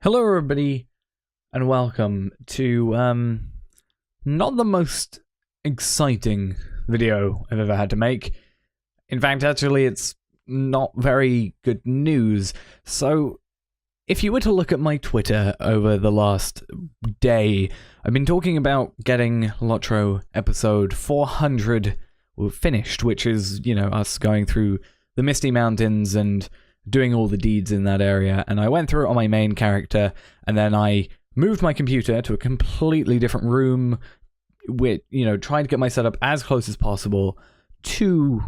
Hello everybody, and welcome to, not the most exciting video I've ever had to make. In fact, actually, it's not very good news. So, if you were to look at my Twitter over the last day, I've been talking about getting LOTRO episode 400 finished, which is, you know, us going through the Misty Mountains and doing all the deeds in that area, and I went through it on my main character, and then I moved my computer to a completely different room, with, you know, trying to get my setup as close as possible to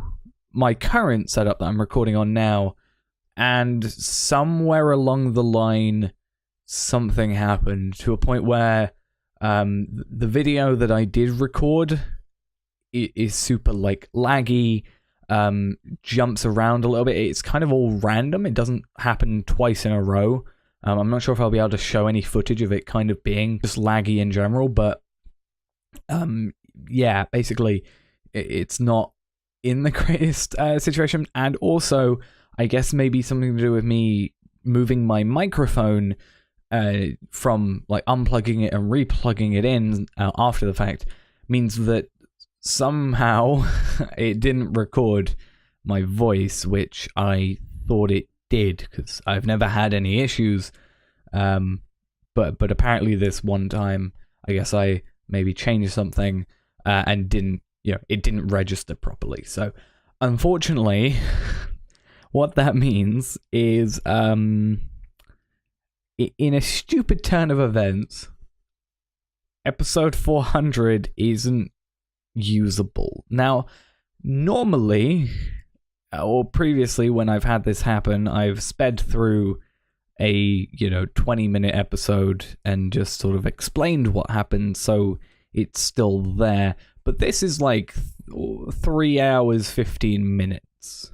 my current setup that I'm recording on now, and somewhere along the line, something happened to a point where the video that I did record is super, like, laggy, jumps around a little bit. It's kind of all random. It doesn't happen twice in a row. I'm not sure if I'll be able to show any footage of it kind of being just laggy in general, but yeah, basically it's not in the greatest situation. And also, I guess maybe something to do with me moving my microphone from like unplugging it and replugging it in after the fact means that somehow it didn't record my voice, which I thought it did, because I've never had any issues. But apparently this one time, I guess I maybe changed something and didn't, you know, it didn't register properly. So unfortunately, what that means is, in a stupid turn of events, episode 400 isn't usable. Now, normally, or previously when I've had this happen, I've sped through a, 20-minute episode and just sort of explained what happened, so it's still there. But this is like 3 hours, 15 minutes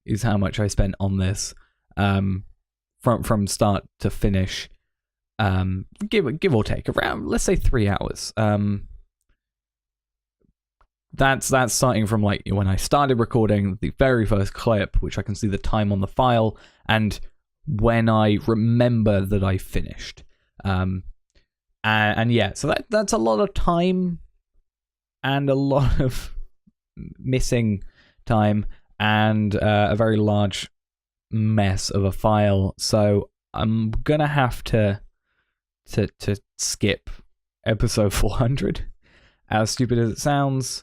is how much I spent on this, from start to finish. Give or take, around, let's say 3 hours. That's starting from like when I started recording the very first clip, which I can see the time on the file, and when I remember that I finished. And yeah, so that's a lot of time and a lot of missing time and a very large mess of a file. So I'm gonna have to skip episode 400. As stupid as it sounds,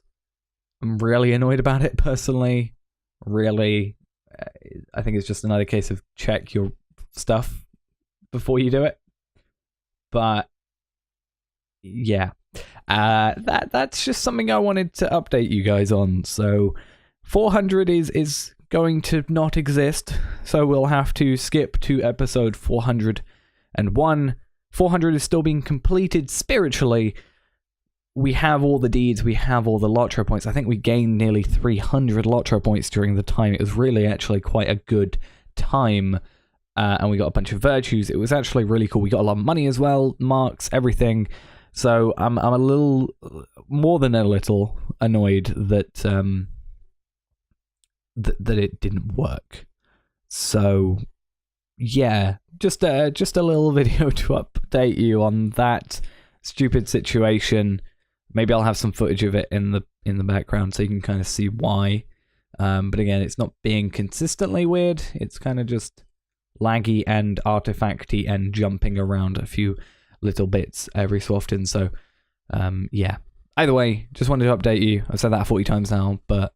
I'm really annoyed about it personally. Really, I think it's just another case of check your stuff before you do it. But yeah, that's just something I wanted to update you guys on. So 400 is going to not exist, so we'll have to skip to episode 401. 400 is still being completed spiritually. We have all the deeds, we have all the LOTRO points. I think we gained nearly 300 LOTRO points during the time. It was really actually quite a good time, and we got a bunch of virtues. It was actually really cool. We got a lot of money as well, marks, everything. So I'm a little, more than a little, annoyed that that it didn't work. So yeah, just a little video to update you on that stupid situation. Maybe I'll have some footage of it in the background so you can kind of see why. But again, it's not being consistently weird. It's kind of just laggy and artifacty and jumping around a few little bits every so often. So yeah. Either way, just wanted to update you. I've said that 40 times now, but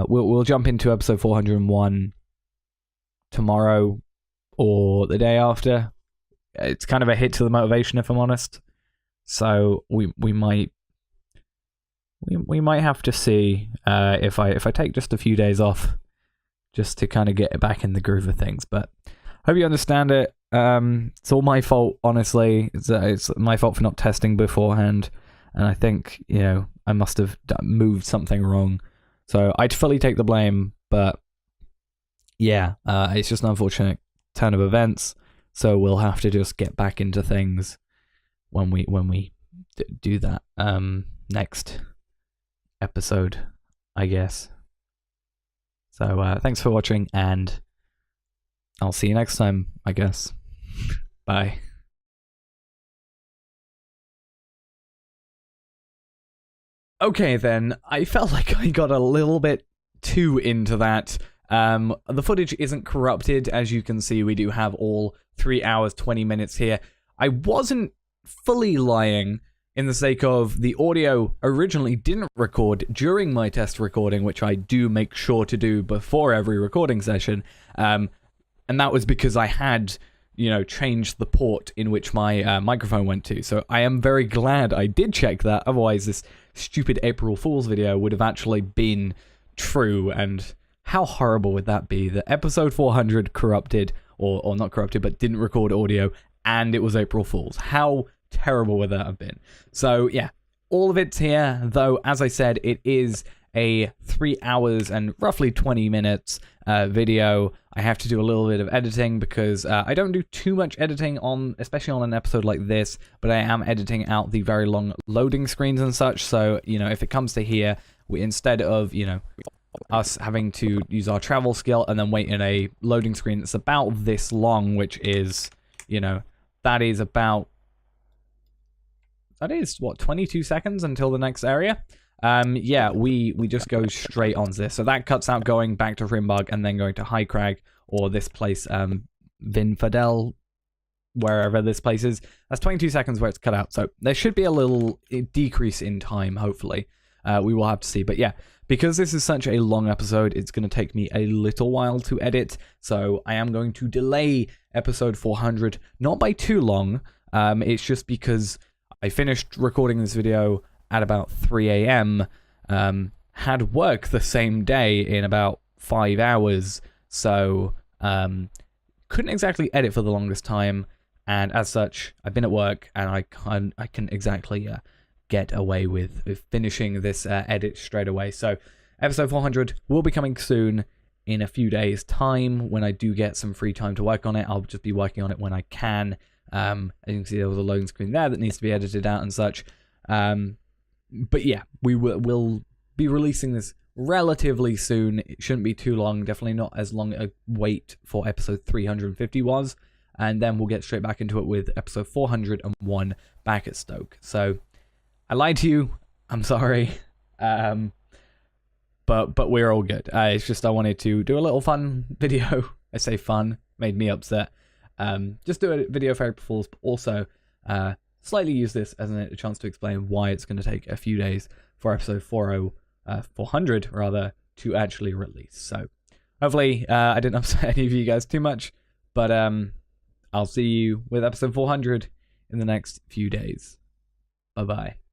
we'll jump into episode 401 tomorrow or the day after. It's kind of a hit to the motivation, if I'm honest. So we might have to see if I take just a few days off just to kind of get back in the groove of things. But hope you understand it. It's all my fault, honestly. It's my fault for not testing beforehand, and I think, you know, I must have moved something wrong. So I'd fully take the blame. But yeah, it's just an unfortunate turn of events. So we'll have to just get back into things when we do that next episode, I guess. So thanks for watching, and I'll see you next time, I guess. Bye. Okay, then. I felt like I got a little bit too into that. The footage isn't corrupted. As you can see, we do have all 3 hours, 20 minutes here. I wasn't fully lying in the sake of the audio originally didn't record during my test recording, which I do make sure to do before every recording session. And that was because I had, changed the port in which my microphone went to. So I am very glad I did check that. Otherwise, this stupid April Fool's video would have actually been true. And how horrible would that be? That episode 400 corrupted, or not corrupted, but didn't record audio, and it was April Fool's. How terrible would that have been? So yeah, all of it's here, though, as I said, it is a 3 hours and roughly 20 minutes video. I have to do a little bit of editing because I don't do too much editing especially on an episode like this, but I am editing out the very long loading screens and such. So, if it comes to here, instead of, us having to use our travel skill and then wait in a loading screen that's about this long, which is, that is what, 22 seconds until the next area? Yeah, we just go straight on this. So that cuts out going back to Rimbog and then going to High Crag, or this place, Vinfadel, wherever this place is. That's 22 seconds where it's cut out. So there should be a little decrease in time, hopefully. We will have to see. But yeah, because this is such a long episode, it's going to take me a little while to edit. So I am going to delay episode 400, not by too long. It's just because I finished recording this video at about 3 a.m., had work the same day in about 5 hours, so couldn't exactly edit for the longest time, and as such, I've been at work, and I can exactly get away with finishing this edit straight away. So episode 400 will be coming soon in a few days' time. When I do get some free time to work on it, I'll just be working on it when I can. As you can see, there was a loading screen there that needs to be edited out and such. But yeah, we will be releasing this relatively soon. It shouldn't be too long. Definitely not as long a wait for episode 350 was. And then we'll get straight back into it with episode 401 back at Stoke. So I lied to you. I'm sorry. But we're all good. It's just I wanted to do a little fun video. I say fun. Made me upset. Just do a video for April Fools, but also slightly use this as a chance to explain why it's going to take a few days for episode 400 rather to actually release. So hopefully I didn't upset any of you guys too much, but I'll see you with episode 400 in the next few days. Bye bye.